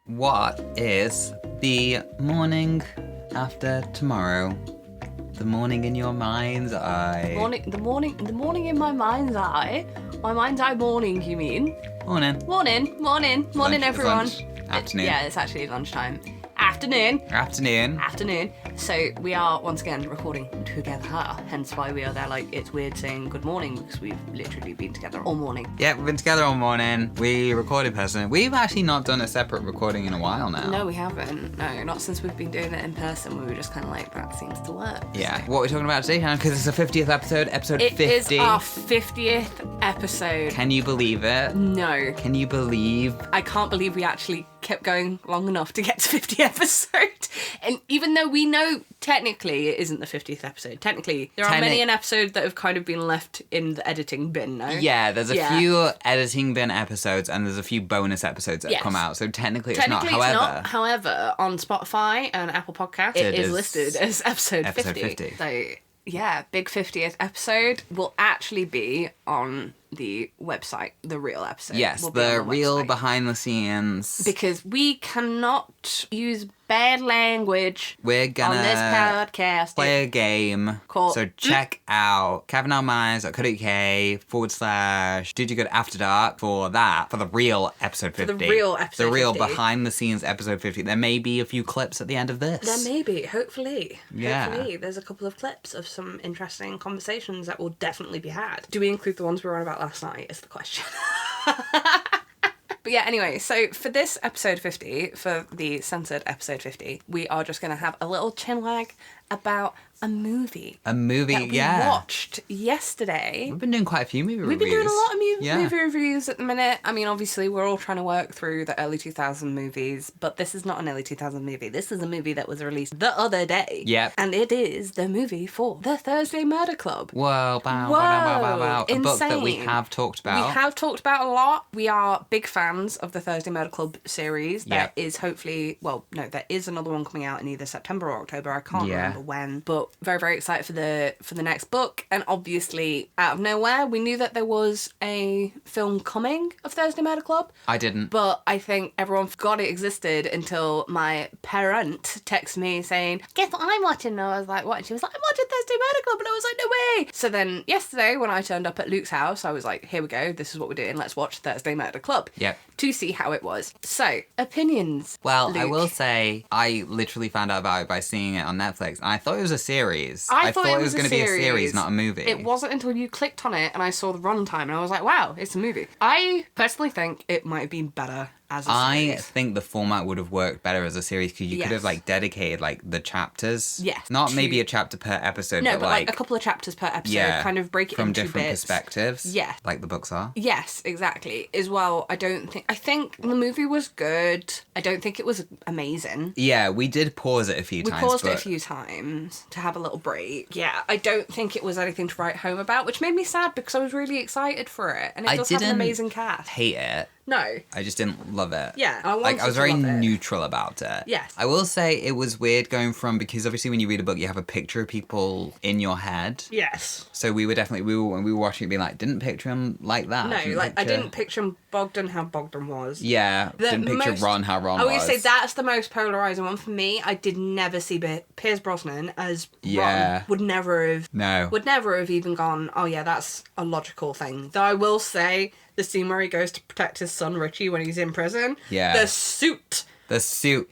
What is the morning after tomorrow? The morning in your mind's eye. The morning in my mind's eye. My mind's eye morning, you mean? Morning. Morning, Lunch, everyone. it's lunch. Afternoon. It's actually lunchtime. Afternoon. So we are once again recording together, hence why we are there like it's weird saying good morning because we've literally been together all morning. Yeah, we've been together all morning. We recorded person. We've actually not done a separate recording in a while now. No, we haven't. No, not since we've been doing it in person. We were just kind of like, that seems to work. Yeah. What are we talking about today, Hannah? Because it's the 50th episode, episode 50. It is our 50th episode. Can you believe it? No. Can you believe? I can't believe we actually kept going long enough to get to 50 episodes. And even though we know technically it isn't the 50th episode, technically there are many an episode that have kind of been left in the editing bin, no? Yeah, there's a few editing bin episodes and there's a few bonus episodes that have come out. So technically it's not. However, on Spotify and Apple Podcasts, it is listed as episode 50. So yeah, big 50th episode will actually be on the website, the real episode. Yes, the real behind the scenes. Because we cannot use bad language We're gonna on this podcast. play a game. Called, so check out kevinrminds.co.uk/ Did You Good After Dark for that, for the real episode 50. The real episode 50. The real behind the scenes episode 50. There may be a few clips at the end of this. There may be, hopefully. Yeah. Hopefully. There's a couple of clips of some interesting conversations that will definitely be had. Do we include the ones we were on about last night is the question. But yeah, anyway, so for this episode 50, for the censored episode 50, we are just going to have a little chinwag about a movie. A movie, that we watched yesterday. We've been doing quite a few movie reviews. We've been doing a lot of movie reviews at the minute. I mean, obviously, we're all trying to work through the early 2000 movies, but this is not an early 2000 movie. This is a movie that was released the other day. Yep. And it is the movie for The Thursday Murder Club. Wow. A insane. book that we have talked about. We have talked about a lot. We are big fans of the Thursday Murder Club series. There is hopefully, there is another one coming out in either September or October. I can't remember when, but very, very excited for the next book. And obviously, out of nowhere, we knew that there was a film coming of Thursday Murder Club. I didn't. But I think everyone forgot it existed until my parent texted me saying, guess what I'm watching? And I was like, what? And she was like, I'm watching Thursday Murder Club. And I was like, no way. So then yesterday, when I turned up at Luke's house, I was like, here we go. This is what we're doing. Let's watch Thursday Murder Club. Yep. To see how it was. So, opinions. Well, Luke. I will say, I literally found out about it by seeing it on Netflix, and I thought it was a series. I thought it was going to be a series, not a movie. It wasn't until you clicked on it and I saw the runtime and I was like, wow, it's a movie. I personally think it might have been better as a series. I think the format would have worked better as a series because you could have dedicated the chapters. Yes. Not maybe a chapter per episode, no, but a couple of chapters per episode, kind of break it from into different bits. perspectives. Yeah. Like the books are. Yes, exactly. As well, I think the movie was good. I don't think it was amazing. Yeah, we did pause it a few times. We paused it a few times to have a little break. Yeah, I don't think it was anything to write home about, which made me sad because I was really excited for it. And it does have an amazing cast. Hate it. No. I just didn't love it. Yeah, I was very neutral about it. Yes. I will say it was weird going from, because obviously when you read a book, you have a picture of people in your head. Yes. So we were when we were watching it, being like, didn't picture him like that. No, I didn't picture Bogdan how Bogdan was. Yeah, didn't picture Ron how Ron was. I would say that's the most polarising one for me. I did never see Piers Brosnan as Ron. Would never have even gone, oh yeah, that's a logical thing. Though I will say, the scene where he goes to protect his son Richie when he's in prison. Yeah. The suit The suit.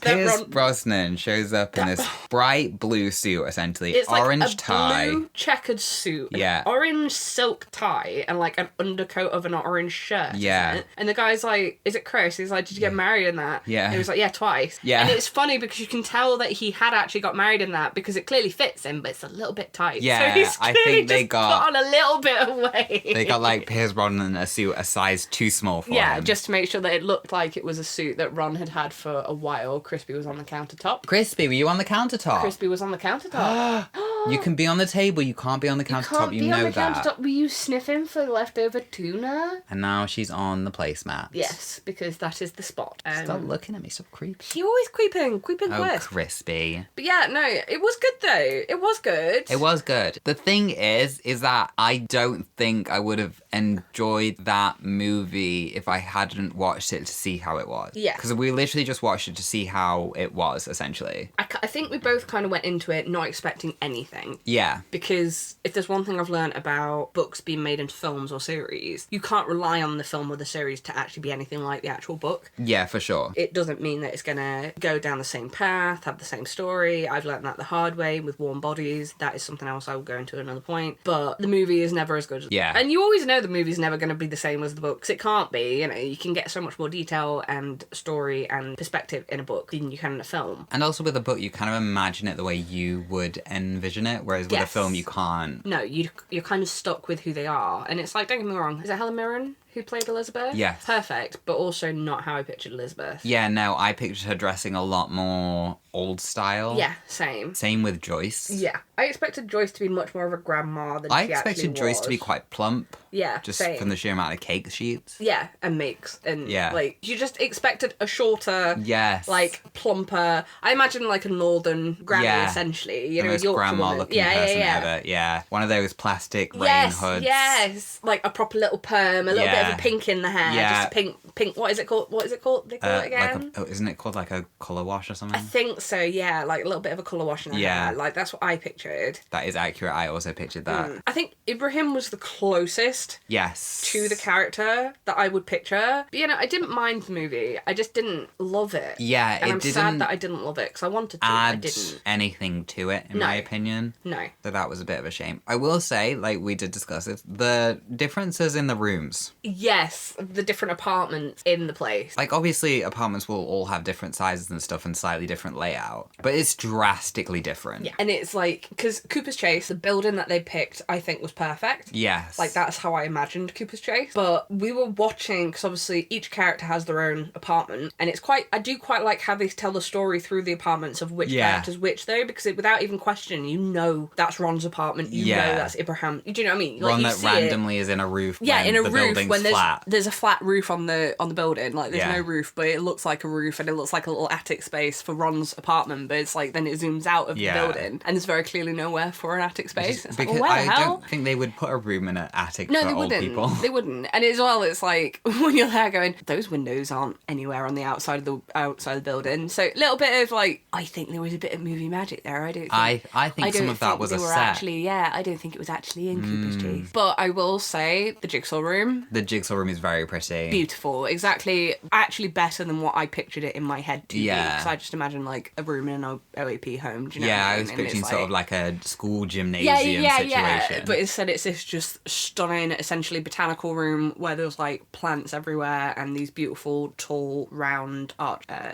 Pierce Brosnan shows up in this bright blue suit, essentially. It's orange like a tie. blue checkered suit. Yeah. Orange silk tie and like an undercoat of an orange shirt. Yeah. Isn't it? And the guy's like, is it Chris? He's like, did you get married in that? Yeah. And he was like, yeah, twice. Yeah. And it's funny because you can tell that he had actually got married in that because it clearly fits him, but it's a little bit tight. Yeah, so he's I clearly think they just got put on a little bit of weight. They got like Pierce Brosnan a suit a size too small for him. Yeah, just to make sure that it looked like it was a suit that Ron had had for a while. Crispy was on the countertop. Crispy, were you on the countertop? Crispy was on the countertop. You can be on the table, you can't be on the countertop, you know that. Were you sniffing for leftover tuna? And now she's on the placemat. Yes, because that is the spot. Stop looking at me, stop creeping. She always creeping Oh, crispy. But yeah, no, it was good though. It was good. It was good. The thing is that I don't think I would have enjoyed that movie if I hadn't watched it to see how it was. Yeah. Because we literally just watched it to see how it was, essentially. I think we both kind of went into it not expecting anything. Yeah. Because if there's one thing I've learned about books being made into films or series, you can't rely on the film or the series to actually be anything like the actual book. Yeah, for sure. It doesn't mean that it's going to go down the same path, have the same story. I've learned that the hard way with Warm Bodies. That is something else I will go into at another point. But the movie is never as good as... Yeah. And you always know the movie's never going to be the same as the books. It can't be. You know, you can get so much more detail and story and perspective in a book than you can in a film. And also with a book, you kind of imagine it the way you would envision it, whereas with a film, you can't. No, you're kind of stuck with who they are. And it's like, don't get me wrong, is it Helen Mirren who played Elizabeth? Yes. Perfect, but also not how I pictured Elizabeth. Yeah, no, I pictured her dressing a lot more old style. Yeah, same. Same with Joyce. Yeah. I expected Joyce to be much more of a grandma than she actually was. I expected Joyce to be quite plump. Yeah, just same. from the sheer amount of cake she eats. Yeah, and makes. And, yeah. like, you just expected a shorter, yes, like, plumper, I imagine, like, a northern granny, essentially. You know, most grandma-looking person ever. Yeah. One of those plastic rain hoods. Yes, like a proper little perm, a little bit of a pink in the hair. Yeah. Just pink, what is it called? What is it called? They call it again? Isn't it called, like, a colour wash or something? I think so, yeah. Like, a little bit of a colour wash in her hair. Like, that's what I pictured. That is accurate. I also pictured that. I think Ibrahim was the closest to the character that I would picture. But, you know, I didn't mind the movie. I just didn't love it. Yeah, and I'm sad that I didn't love it, because I wanted to, I didn't. Anything to it, in my opinion. No. So that was a bit of a shame. I will say, like we did discuss it, the differences in the rooms. Yes, the different apartments in the place. Like, obviously, apartments will all have different sizes and stuff and slightly different layout, but it's drastically different. Yeah, and it's like, because Cooper's Chase, the building that they picked, I think was perfect. Yes. Like, that's how I imagined Cooper's Chase. But we were watching, because obviously each character has their own apartment, and it's quite, I do quite like how they tell the story through the apartments of which character's which, though, because without even questioning, you know that's Ron's apartment, you know that's Ibrahim. Do you know what I mean? Like, Ron that randomly is in a roof in a the roof when flat. there's a flat roof on the building. Like, there's no roof, but it looks like a roof, and it looks like a little attic space for Ron's apartment, but it's like, then it zooms out of the building, and there's very clearly nowhere for an attic space. It's because like, I don't think they would put a room in an attic for old people. They wouldn't. And as well, it's like, when you're there going, those windows aren't anywhere on the outside of the building. So, a little bit of, like, I think there was a bit of movie magic there. I think some of that was a set. I don't think it was actually in Cooper's Chase. But I will say, the Jigsaw Room. The Jigsaw Room is very pretty. Beautiful. Exactly. Actually better than what I pictured it in my head to be. Yeah. Because I just imagined, like, a room in an OAP home. Do you know what I was picturing sort of like a school gymnasium situation. Yeah. But instead it's this just stunning, essentially botanical room where there's, like, plants everywhere and these beautiful, tall, round,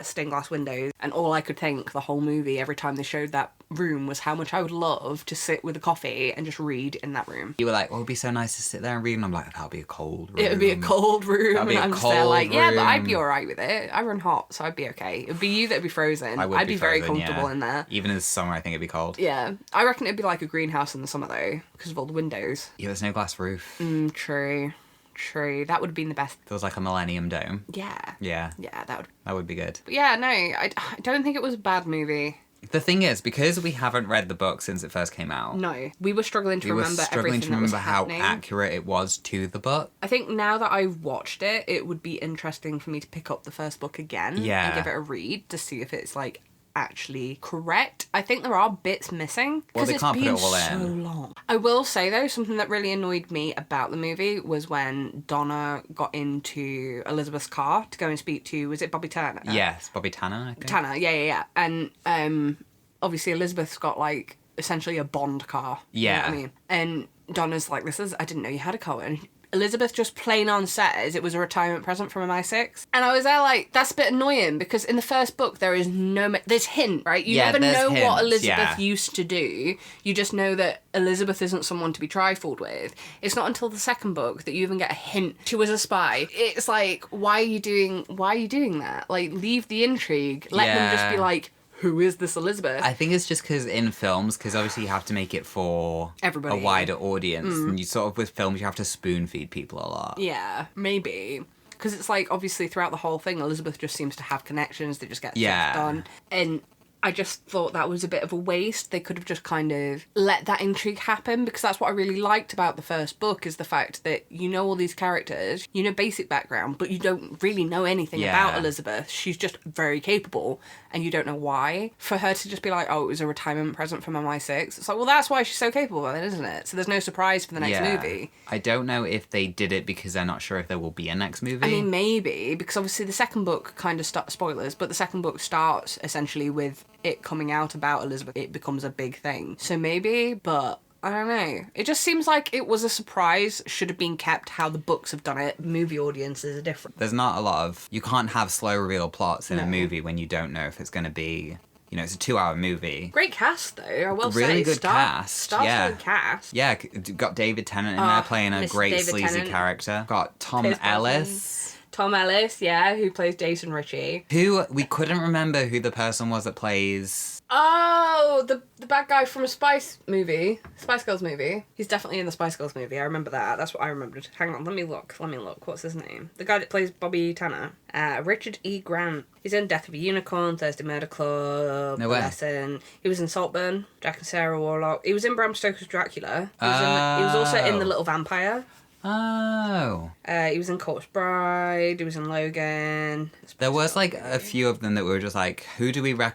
stained glass windows. And all I could think the whole movie, every time they showed that room, was how much I would love to sit with a coffee and just read in that room. You were like, well, it'd be so nice to sit there and read, and I'm like, that'll be a cold room. It would be a cold room, and I'm just there like, yeah, but I'd be alright with it. I run hot, so I'd be okay. It'd be you that'd be frozen. I'd be very comfortable in there. Even in the summer, I think it'd be cold. Yeah. I reckon it'd be like a greenhouse in the summer, though, because of all the windows. Yeah, there's no glass roof. True. That would have been the best. Feels like a Millennium Dome. Yeah. Yeah, that would be good. But yeah, no, I don't think it was a bad movie. The thing is, because we haven't read the book since it first came out. No, we were struggling to remember everything that was happening. How accurate it was to the book. I think now that I've watched it, it would be interesting for me to pick up the first book again and give it a read to see if it's, like, actually correct. I think there are bits missing because they can't put it all so long. I will say, though, something that really annoyed me about the movie was when Donna got into Elizabeth's car to go and speak to, was it Bobby Turner? Yes, Bobby Tanner, I think. Tanner, yeah. And obviously Elizabeth's got, like, essentially a Bond car. Yeah. You know what I mean? And Donna's like, I didn't know you had a car. And Elizabeth just plain on says it was a retirement present from MI6. And I was there like, that's a bit annoying, because in the first book there is there's hint, right? You never know what Elizabeth used to do. You just know that Elizabeth isn't someone to be trifled with. It's not until the second book that you even get a hint she was a spy. It's like, why are you doing that? Like, leave the intrigue. Let them just be like, who is this Elizabeth? I think it's just because in films, because obviously you have to make it for Everybody. a wider audience. And you sort of, with films, you have to spoon feed people a lot. Yeah, maybe. Because it's like, obviously, throughout the whole thing, Elizabeth just seems to have connections. They just get stuff done. And I just thought that was a bit of a waste. They could have just kind of let that intrigue happen, because that's what I really liked about the first book, is the fact that you know all these characters, you know basic background, but you don't really know anything about Elizabeth. She's just very capable, and you don't know why. For her to just be like, oh, it was a retirement present from MI6, it's like, well, that's why she's so capable then, isn't it? So there's no surprise for the next movie. I don't know if they did it because they're not sure if there will be a next movie. I mean, maybe, because obviously the second book kind of starts, spoilers, but the second book starts essentially with it coming out about Elizabeth. It becomes a big thing. So maybe, but I don't know. It just seems like it was a surprise, should have been kept how the books have done it. Movie audiences are different. There's not a lot of... You can't have slow reveal plots in a movie when you don't know if it's going to be... You know, it's a 2-hour movie. Great cast, though, I will say. Really good cast. Star's good cast. Yeah, got David Tennant in there playing a Mr. great David sleazy Tennant. character. Got Tom Ellis. Tom Ellis, yeah, who plays Jason Ritchie. Who, we couldn't remember who the person was that plays... Oh, the bad guy from a Spice Girls movie. He's definitely in the Spice Girls movie. I remember that. That's what I remembered. Hang on, let me look. What's his name? The guy that plays Bobby Tanner. Richard E. Grant. He's in Death of a Unicorn, Thursday Murder Club, No way. Lesson. He was in Saltburn, Jack and Sarah Warlock. He was in Bram Stoker's Dracula. He was also in The Little Vampire. Oh. He was in Corpse Bride. He was in Logan. There was like a few of them that were just like,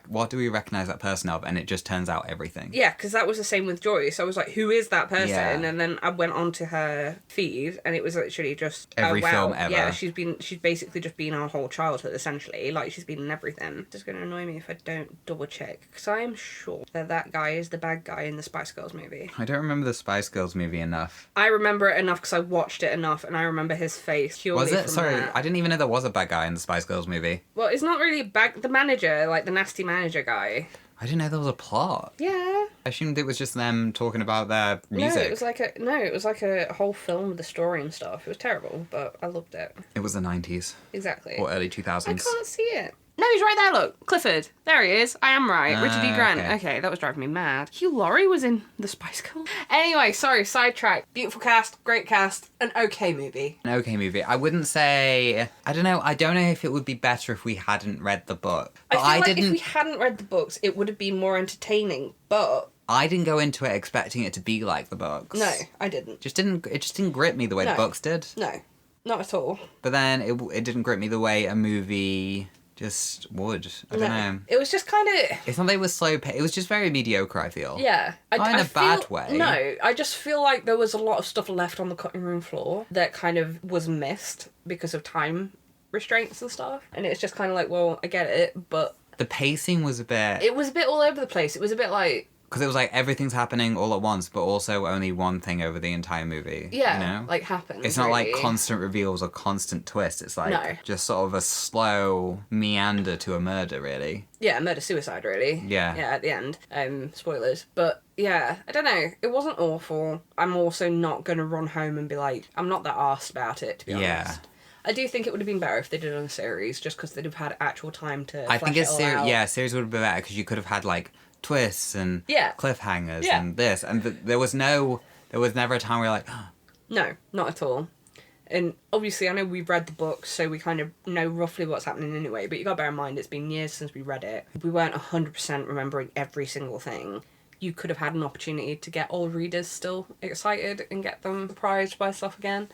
what do we recognize that person of? And it just turns out everything. Yeah, because that was the same with Joyce. I was like, who is that person? Yeah. And then I went on to her feed, and it was literally just Every wow. film ever. Yeah, she's basically just been our whole childhood essentially. Like, she's been in everything. It's just gonna annoy me if I don't double check, because I am sure that guy is the bad guy in the Spice Girls movie. I don't remember the Spice Girls movie enough. I remember it enough because I watched it enough, and I remember his face purely Was it? from Sorry, that. I didn't even know there was a bad guy in the Spice Girls movie. Well, it's not really the manager, like the nasty manager guy. I didn't know there was a plot. Yeah. I assumed it was just them talking about their music. No, it was like a whole film with the story and stuff. It was terrible, but I loved it. It was the 90s. Exactly. Or early 2000s. I can't see it. No, he's right there, look. Clifford. There he is. I am right. Richard E. Grant. Okay. Okay, that was driving me mad. Hugh Laurie was in The Spice Girls. Anyway, sorry, sidetrack. Beautiful cast, great cast, an okay movie. An okay movie. I wouldn't say... I don't know if it would be better if we hadn't read the book. But I feel like if we hadn't read the books, it would have been more entertaining, but... I didn't go into it expecting it to be like the books. No, I didn't. It just didn't grip me the way the books did. No, not at all. But then it didn't grip me the way a movie just would. I don't know. It was just kind of... It's not that it was slow it was just very mediocre, I feel. Yeah. Not in a bad way. No, I just feel like there was a lot of stuff left on the cutting room floor that kind of was missed because of time restraints and stuff. And it's just kind of like, well, I get it, but... The pacing was a bit... It was a bit all over the place. It was a bit like... Because it was like everything's happening all at once, but also only one thing over the entire movie. Yeah, you know? like happens. It's not really. like constant reveals or constant twists. It's like No. just sort of a slow meander to a murder, really. Yeah, murder-suicide, really. Yeah. Yeah, at the end. Spoilers. But, yeah, I don't know. It wasn't awful. I'm also not going to run home and be like... I'm not that arsed about it, to be honest. Yeah. I do think it would have been better if they did it on a series, just because they'd have had actual time to I flesh think it all out. series would have been better because you could have had like twists and Yeah. cliffhangers Yeah. and this, and there was never a time where you're like, No, not at all. And obviously, I know we've read the book, so we kind of know roughly what's happening anyway, but you gotta bear in mind, it's been years since we read it. If we weren't 100% remembering every single thing, you could have had an opportunity to get all readers still excited and get them surprised by stuff again.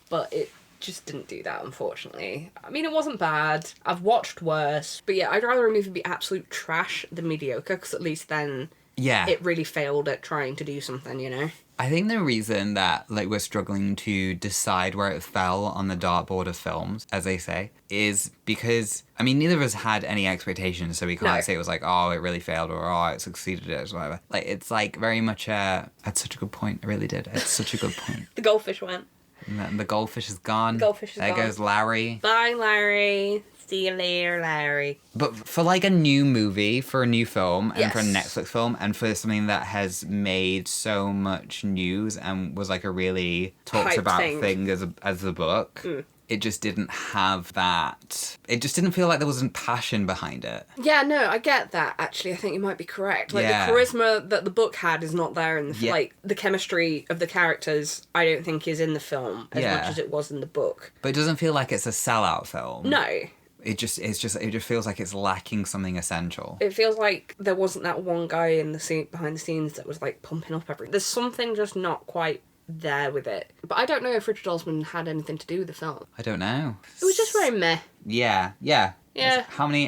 But it just didn't do that, unfortunately. I mean, it wasn't bad. I've watched worse. But yeah, I'd rather a movie be absolute trash than mediocre, because at least then yeah. it really failed at trying to do something, you know? I think the reason that like we're struggling to decide where it fell on the dartboard of films, as they say, is because, I mean, neither of us had any expectations, so we can't say it was like, oh, it really failed, or oh, it succeeded, or whatever. Like, it's like very much that's such a good point. It really did. It's such a good point. The goldfish went. And the goldfish is gone. Goldfish is there gone. There goes Larry. Bye, Larry. See you later, Larry. But for like a new movie, for a new film, and for a Yes. Netflix film, and for something that has made so much news and was like a really talked Hyped about thing. thing as a book, it just didn't have that. It just didn't feel like there wasn't passion behind it. Yeah, no, I get that, actually. I think you might be correct. Like, Yeah. the charisma that the book had is not there in the film. Yeah. Like, the chemistry of the characters, I don't think is in the film as much as it was in the book. But it doesn't feel like it's a sellout film. No. It just feels like it's lacking something essential. It feels like there wasn't that one guy in the scene behind the scenes that was like pumping up everything. There's something just not quite there with it. But I don't know if Richard Osman had anything to do with the film. I don't know. It was just very meh. Yeah. Yeah. How many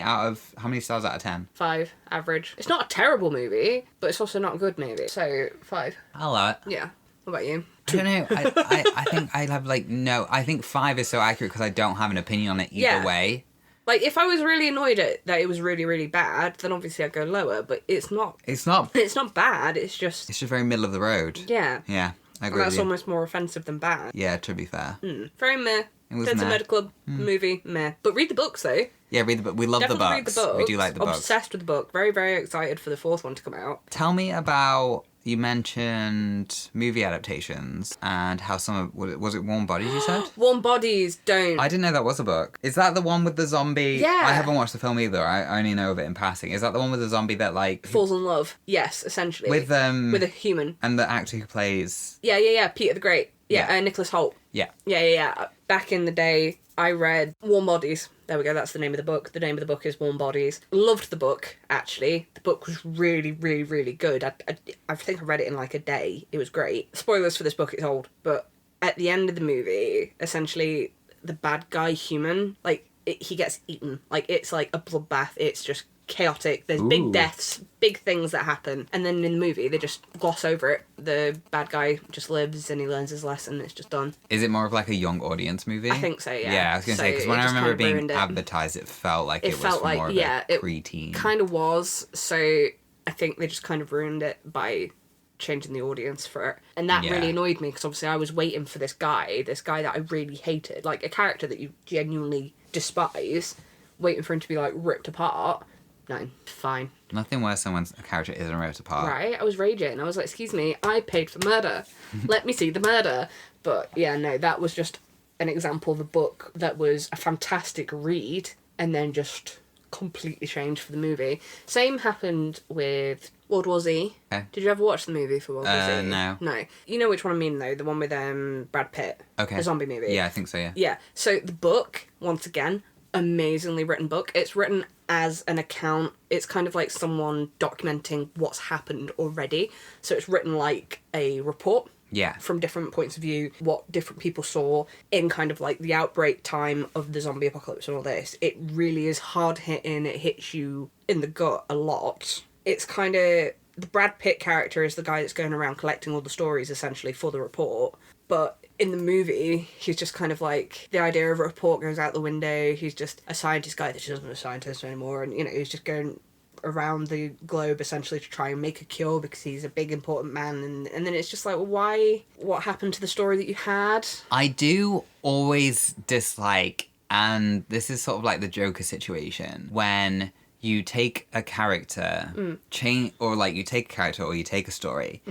stars out of 10? 5, average. It's not a terrible movie, but it's also not a good movie. So 5. I love it. Yeah. What about you? I don't know. I think I'd have I think 5 is so accurate because I don't have an opinion on it either way. Like, if I was really annoyed that it was really, really bad, then obviously I'd go lower, but it's not. It's not bad, it's just very middle of the road. Yeah. Yeah, I agree And with that's you. almost more offensive than bad. Yeah, to be fair. Very meh. It was That's a meh. Med Club movie, meh. But read the books, though. Yeah, read the book. We love Definitely the read books. the books. We do like the books. Obsessed with the book. Very, very excited for the 4th one to come out. Tell me about, you mentioned movie adaptations and how some of, was it Warm Bodies you said? Warm Bodies, don't. I didn't know that was a book. Is that the one with the zombie? Yeah. I haven't watched the film either. I only know of it in passing. Is that the one with the zombie that like... Falls in love. Yes, essentially. With a human. And the actor who plays... Yeah. Peter the Great. Yeah. Nicholas Hoult. Yeah. Yeah. Back in the day, I read Warm Bodies. There we go, that's the name of the book. The name of the book is Warm Bodies. Loved the book, actually. The book was really, really, really good. I think I read it in like a day. It was great. Spoilers for this book, it's old. But at the end of the movie, essentially, the bad guy human, like, he gets eaten. Like, it's like a bloodbath. It's just chaotic. There's big deaths, big things that happen. And then in the movie, they just gloss over it. The bad guy just lives and he learns his lesson. It's just done. Is it more of like a young audience movie? I think so, yeah. Yeah, I was going to say, because when I remember it being advertised, it felt like it was felt for like, more of yeah, a preteen. It kind of was. So I think they just kind of ruined it by changing the audience for it. And that really annoyed me because obviously I was waiting for this guy that I really hated. Like a character that you genuinely despise, waiting for him to be like ripped apart. No, fine. Nothing worse than when a character isn't ripped apart. Right? I was raging. I was like, excuse me, I paid for murder. Let me see the murder. But yeah, no, that was just an example of a book that was a fantastic read and then just completely changed for the movie. Same happened with World War Z. Okay. Did you ever watch the movie for World War Z? No. No. You know which one I mean, though? The one with Brad Pitt. Okay. The zombie movie. Yeah, I think so, yeah. Yeah. So the book, once again, amazingly written book. It's written as an account. It's kind of like someone documenting what's happened already. So it's written like a report. Yeah. From different points of view, what different people saw in kind of like the outbreak time of the zombie apocalypse and all this. It really is hard hitting. It hits you in the gut a lot. It's kind of... The Brad Pitt character is the guy that's going around collecting all the stories, essentially, for the report. But in the movie, he's just kind of like... The idea of a report goes out the window. He's just a scientist guy that just isn't a scientist anymore. And, you know, he's just going around the globe, essentially, to try and make a cure because he's a big, important man. And then it's just like, well, why? What happened to the story that you had? I do always dislike, and this is sort of like the Joker situation, when... you take a character, you take a character or you take a story,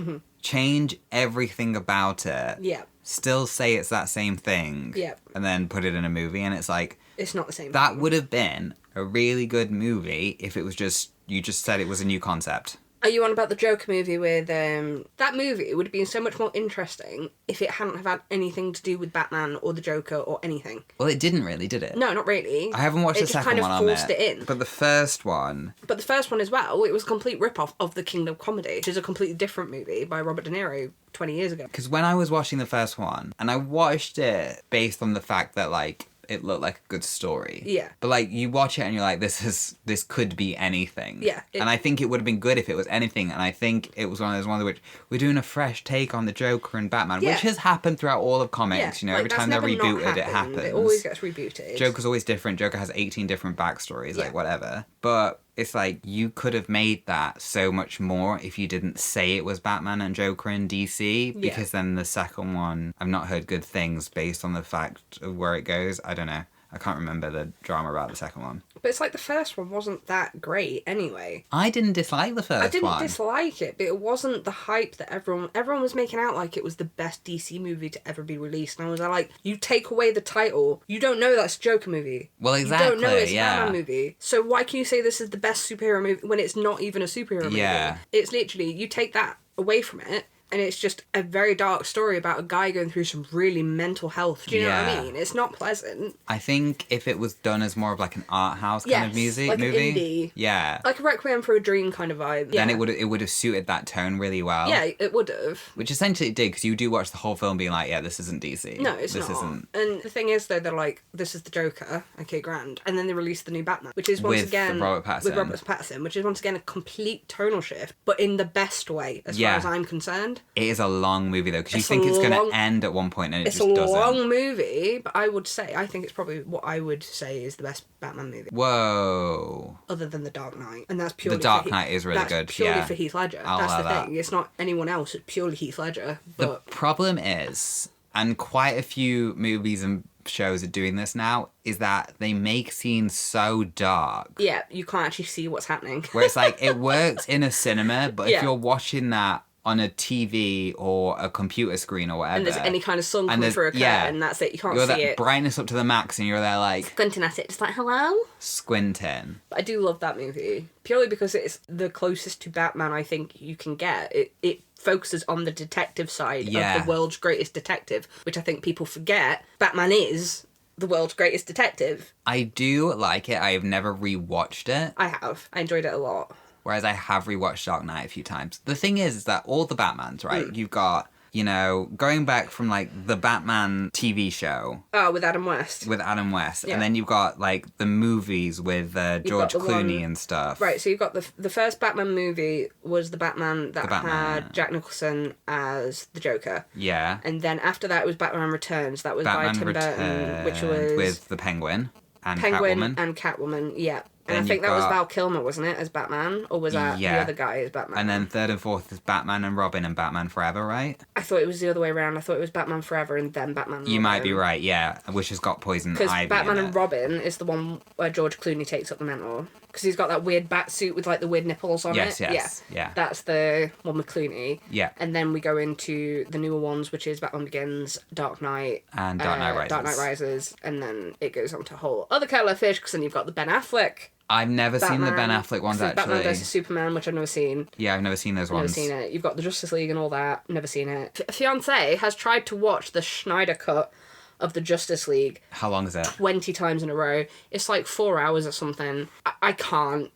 change everything about it, still say it's that same thing, and then put it in a movie, and it's like... It's not the same That thing. would have been a really good movie if it was just... You just said it was a new concept. Are you on about the Joker movie with... that movie would have been so much more interesting if it hadn't have had anything to do with Batman or the Joker or anything. Well, it didn't really, did it? No, not really. I haven't watched the second one on it. It just kind of forced it in. But the first one... But the first one as well, it was a complete rip-off of The Kingdom Comedy, which is a completely different movie by Robert De Niro 20 years ago. Because when I was watching the first one, and I watched it based on the fact that, like, it looked like a good story. Yeah. But, like, you watch it and you're like, this could be anything. Yeah. And I think it would have been good if it was anything. And I think it was one of those ones which we're doing a fresh take on the Joker and Batman, which has happened throughout all of comics. You know, every time they're rebooted, it happens. It always gets rebooted. Joker's always different. Joker has 18 different backstories, like, whatever. But it's like, you could have made that so much more if you didn't say it was Batman and Joker in DC, because then the second one, I've not heard good things based on the fact of where it goes. I don't know. I can't remember the drama about the second one. But it's like the first one wasn't that great anyway. I didn't dislike the first one. I didn't dislike it, but it wasn't the hype that everyone was making out like it was the best DC movie to ever be released. And I was like, you take away the title, you don't know that's a Joker movie. Well, exactly. You don't know it's a Batman movie. So why can you say this is the best superhero movie when it's not even a superhero movie? It's literally, you take that away from it, and it's just a very dark story about a guy going through some really mental health. Do you know what I mean? It's not pleasant. I think if it was done as more of like an art house kind of movie, like an indie. Yeah. Like a Requiem for a Dream kind of vibe. Then it would have suited that tone really well. Yeah, it would have. Which essentially it did, because you do watch the whole film being like, yeah, this isn't DC. No, it's this not. Isn't... And the thing is, though, they're like, this is the Joker, okay, grand. And then they released the new Batman, which is once again... With Robert Pattinson, which is once again a complete tonal shift, but in the best way, as far as I'm concerned. It is a long movie, though, because you think it's going to end at one point, and it just doesn't. It's a long movie, but I think it's probably what I would say is the best Batman movie. Whoa. Other than The Dark Knight. And that's purely The Dark Knight is really good. Purely for Heath Ledger. That's the that. thing. It's not anyone else, it's purely Heath Ledger. But... The problem is, and quite a few movies and shows are doing this now, is that they make scenes so dark. Yeah, you can't actually see what's happening. Where it's like, it works in a cinema, but if you're watching that on a TV or a computer screen or whatever, and there's any kind of sun coming through a curtain, that's it, you can't see it. Brightness up to the max, and you're there like... squinting at it, just like, hello? Squinting. But I do love that movie, purely because it's the closest to Batman I think you can get. It focuses on the detective side of the world's greatest detective, which I think people forget. Batman is the world's greatest detective. I do like it. I have never rewatched it. I have. I enjoyed it a lot. Whereas I have rewatched Dark Knight a few times. The thing is that all the Batmans, right? You've got, you know, going back from like the Batman TV show. Oh, with Adam West. Yeah. And then you've got like the movies with George Clooney and stuff. Right, so you've got the first Batman movie was the Batman that had Jack Nicholson as the Joker. Yeah. And then after that it was Batman Returns. That was by Tim Burton, which was... with the Penguin and Catwoman, yeah. And I think that was Val Kilmer, wasn't it, as Batman? Or was that the other guy as Batman? And then third and fourth is Batman and Robin and Batman Forever, right? I thought it was the other way around. I thought it was Batman Forever and then Batman and Robin. You might be right, yeah. Which has got Poison Ivy because Batman and Robin is the one where George Clooney takes up the mantle. Because he's got that weird bat suit with like the weird nipples on it. Yes. That's the one with Clooney. Yeah. And then we go into the newer ones, which is Batman Begins, Dark Knight. And Dark Knight Rises. And then it goes on to a whole other kettle of fish, because then you've got the Ben Affleck. I've never seen the Ben Affleck ones, actually. Batman vs Superman, which I've never seen. Yeah, I've never seen those ones. Never seen it. You've got the Justice League and all that. Never seen it. Fiancé has tried to watch the Schneider cut of the Justice League. How long is it? 20 times in a row. It's like 4 hours or something. I can't.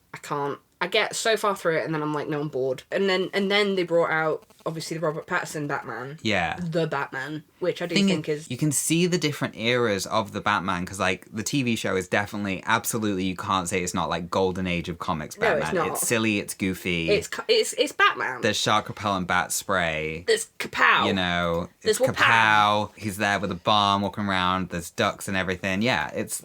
I get so far through it and then I'm like, no, I'm bored. And then they brought out, obviously, the Robert Pattinson Batman. Yeah. The Batman, which I do think is... You can see the different eras of the Batman, because, like, the TV show is definitely, absolutely, you can't say it's not, like, golden age of comics Batman. No, it's not. It's silly, it's goofy. It's Batman. There's shark repellent bat spray. There's kapow. You know, it's There's kapow. He's there with a bomb walking around. There's ducks and everything. Yeah, it's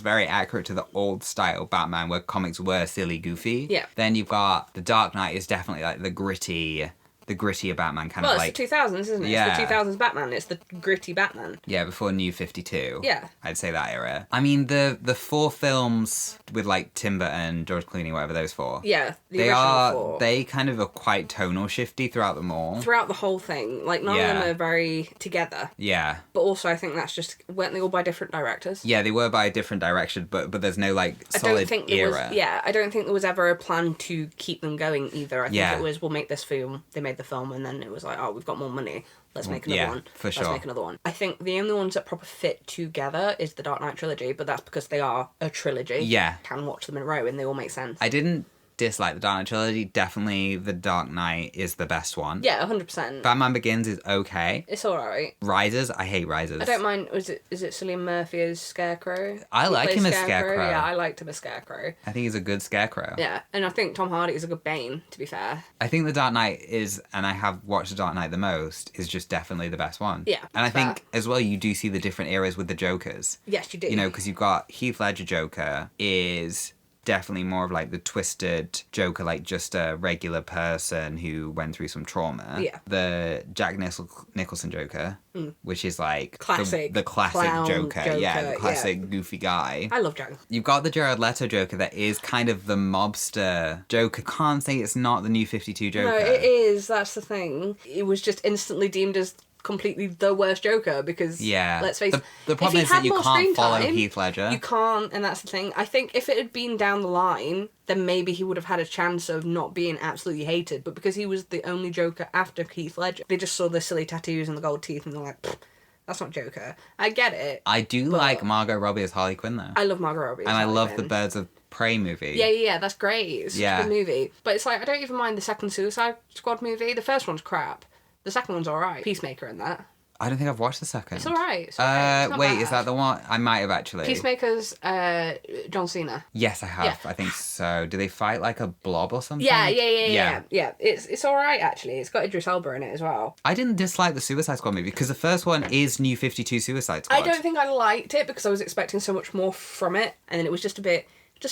very accurate to the old style Batman where comics were silly, goofy. Yeah. Then you've got the Dark Knight is definitely like the grittier Batman kind of like... Well, it's the 2000s, isn't it? Yeah. It's the 2000s Batman. It's the gritty Batman. Yeah, before New 52. Yeah. I'd say that era. I mean, the 4 films with, like, Tim Burton, George Clooney, whatever those 4. Yeah, the original 4. They kind of are quite tonal shifty throughout them all. Throughout the whole thing. Like, none of them are very together. Yeah. But also, I think that's just... Weren't they all by different directors? Yeah, they were by a different direction, but there's no, like, solid era. I don't think there was ever a plan to keep them going either. I think it was, we'll make this film. They made the film, and then it was like, oh, we've got more money. Let's make another one. For sure. Let's make another one. I think the only ones that proper fit together is the Dark Knight trilogy, but that's because they are a trilogy. Yeah. You can watch them in a row, and they all make sense. I didn't dislike the Dark Knight trilogy. Definitely the Dark Knight is the best one. Yeah, 100%. Batman Begins is okay. It's alright. Rises, I hate Rises. I don't mind. Is it Cillian Murphy as Scarecrow? I like him as Scarecrow. Yeah, I liked him as Scarecrow. I think he's a good Scarecrow. Yeah, and I think Tom Hardy is a good Bane, to be fair. I think the Dark Knight is, and I have watched the Dark Knight the most, is just definitely the best one. Yeah, and I think as well you do see the different eras with the Jokers. Yes, you do. You know, because you've got Heath Ledger Joker is definitely more of like the twisted Joker, like just a regular person who went through some trauma. Yeah. The Jack Nicholson Joker, which is like classic the classic clown Joker. Yeah, the classic goofy guy. I love Jack. You've got the Jared Leto Joker that is kind of the mobster Joker. Can't say it's not the New 52 Joker. No, it is. That's the thing. It was just instantly deemed as completely the worst Joker because, let's face it, the problem is that you can't follow Heath Ledger. You can't, and that's the thing. I think if it had been down the line, then maybe he would have had a chance of not being absolutely hated. But because he was the only Joker after Heath Ledger, they just saw the silly tattoos and the gold teeth and they're like, that's not Joker. I get it. I do like Margot Robbie as Harley Quinn, though. I love Margot Robbie as And I Harley love Quinn. the Birds of Prey movie. Yeah, that's great. It's a good movie. But it's like, I don't even mind the second Suicide Squad movie. The first one's crap. The second one's alright. Peacemaker in that. I don't think I've watched the second. It's alright. Wait, is that the one? I might have actually. Peacemaker's John Cena. Yes, I have. Yeah. I think so. Do they fight like a blob or something? Yeah. It's alright, actually. It's got Idris Elba in it as well. I didn't dislike the Suicide Squad movie because the first one is New 52 Suicide Squad. I don't think I liked it because I was expecting so much more from it, and then it was just a bit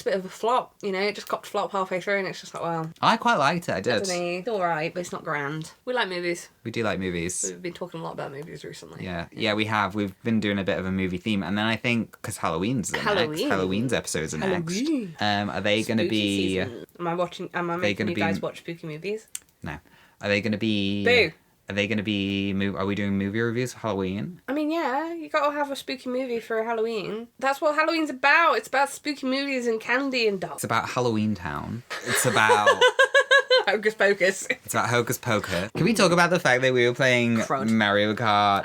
of a flop, you know. It just copped a flop halfway through, and it's just like, well, I quite liked it. I did. It's alright, but it's not grand. We like movies. We do like movies. We've been talking a lot about movies recently. Yeah, we have. We've been doing a bit of a movie theme, and then I think because Halloween's episodes are next. Are they going to be? Season. Am I making you guys watch spooky movies? No. Are they going to be? Boo. Are they going to be... Are we doing movie reviews for Halloween? I mean, yeah, you got to have a spooky movie for Halloween. That's what Halloween's about. It's about spooky movies and candy and dogs. It's about Halloween Town. It's about... Hocus Pocus. It's about Hocus Pocus. Can we talk about the fact that we were playing Mario Kart?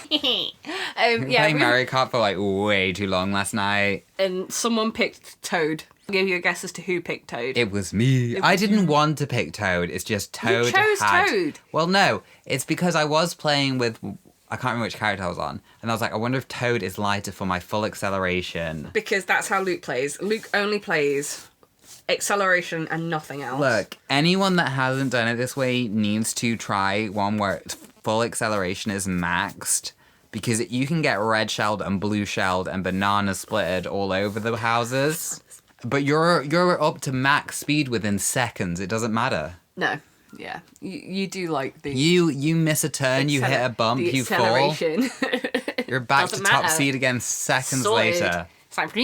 Playing Mario Kart for like way too long last night. And someone picked Toad. I'll give you a guess as to who picked Toad. It was me. I didn't want to pick Toad. It's just Toad. You chose Toad. Well, no. It's because I was playing with... I can't remember which character I was on. And I was like, I wonder if Toad is lighter for my full acceleration. Because that's how Luke plays. Luke only plays acceleration and nothing else. Look, anyone that hasn't done it this way needs to try one where full acceleration is maxed. Because you can get red shelled and blue shelled and banana splitted all over the houses. But you're up to max speed within seconds. It doesn't matter. No. Yeah. You do like the... You miss a turn, you hit a bump, you fall. You're back to top seed again seconds later. It's like...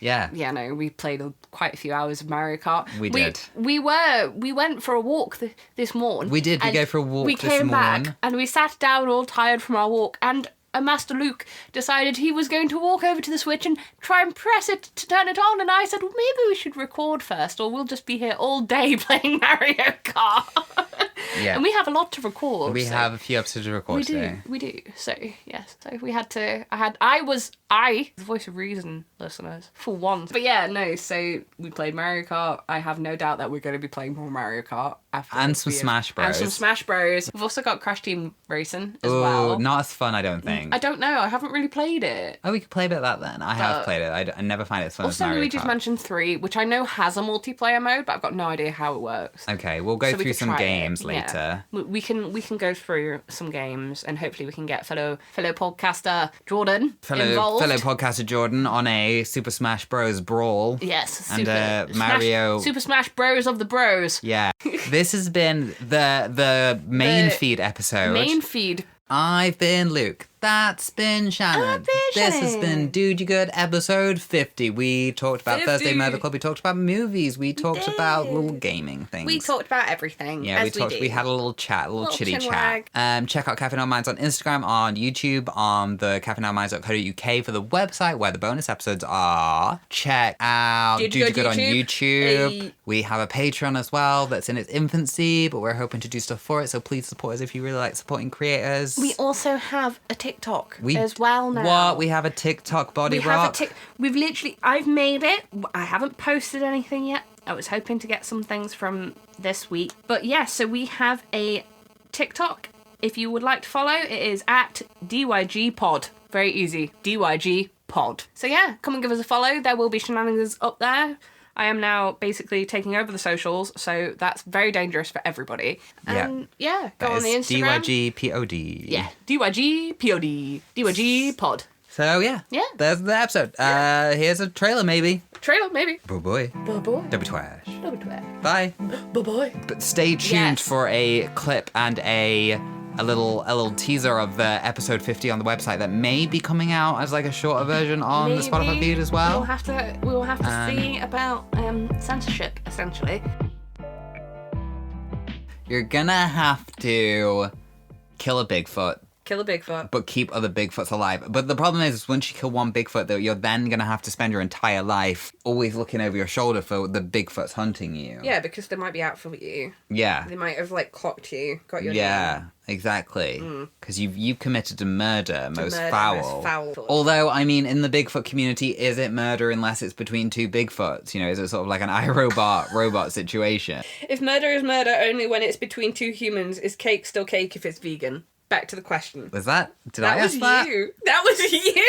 Yeah. Yeah, no, we played quite a few hours of Mario Kart. We did. We went for a walk this morning. We did. We go for a walk this morning. We came back and we sat down all tired from our walk, and Master Luke decided he was going to walk over to the Switch and try and press it to turn it on, and I said, well, maybe we should record first, or we'll just be here all day playing Mario Kart. Yeah. And we have a lot to record. We have a few episodes to record today. We do. So, yes. So we had to... I, the voice of reason, listeners, for once. But yeah, no, so we played Mario Kart. I have no doubt that we're going to be playing more Mario Kart after and some Smash Bros. And some Smash Bros. We've also got Crash Team Racing as Ooh, well. Not as fun, I don't think. I don't know. I haven't really played it. Oh, we could play a bit of that then. I have played it. I never find it as fun as Mario Kart. Also, Luigi's Mansion 3, which I know has a multiplayer mode, but I've got no idea how it works. Okay, we'll go through some games later. Yeah. We can go through some games, and hopefully we can get fellow podcaster Jordan involved. Fellow podcaster Jordan on a Super Smash Bros. Brawl. Yes. And Mario... Super Smash Bros. Of the Bros. Yeah. This has been the main feed episode. Main feed. I've been Luke. That's been Shannon. This has been Dude You Good episode 50. We talked about Thursday Murder Club. We talked about movies. We talked about little gaming things. We talked about everything. Yeah, we had a little chat, a little chitty chat. Check out Cafe No Minds on Instagram, on YouTube, on the cafenominds.co.uk for the website where the bonus episodes are. Check out Dude You Good on YouTube. Hey. We have a Patreon as well that's in its infancy, but we're hoping to do stuff for it. So please support us if you really like supporting creators. We also have a TikTok as well now. What? We have a TikTok body rock? I've made it. I haven't posted anything yet. I was hoping to get some things from this week. But yeah, so we have a TikTok. If you would like to follow, it is at DYGpod. Very easy. DYGpod. So yeah, come and give us a follow. There will be shenanigans up there. I am now basically taking over the socials, so that's very dangerous for everybody. And go on the Instagram. DYGPOD. Yeah, DYGPOD. DYGpod. So yeah. Yeah. There's the episode. Here's a trailer maybe. Trailer, maybe. Boy. Boy. Don't be trash. Don't be twat. Bye. Boy. But stay tuned Yes. for a clip and a little teaser of episode 50 on the website that may be coming out as like a shorter version on the Spotify feed as well. We will have to see about censorship, essentially. You're gonna have to kill a Bigfoot, Kill a Bigfoot. but keep other Bigfoots alive. But the problem is once you kill one Bigfoot, though, you're then going to have to spend your entire life always looking over your shoulder for the Bigfoots hunting you. Yeah, because they might be out for you. Yeah. They might have, like, clocked you, got your Yeah, name. exactly. Because you've committed a murder, most murder, foul. most foul. Although, I mean, in the Bigfoot community, is it murder unless it's between two Bigfoots? You know, is it sort of like an iRobot robot situation? If murder is murder only when it's between two humans, is cake still cake if it's vegan? Back to the question. Was that? Did I ask that? That was you.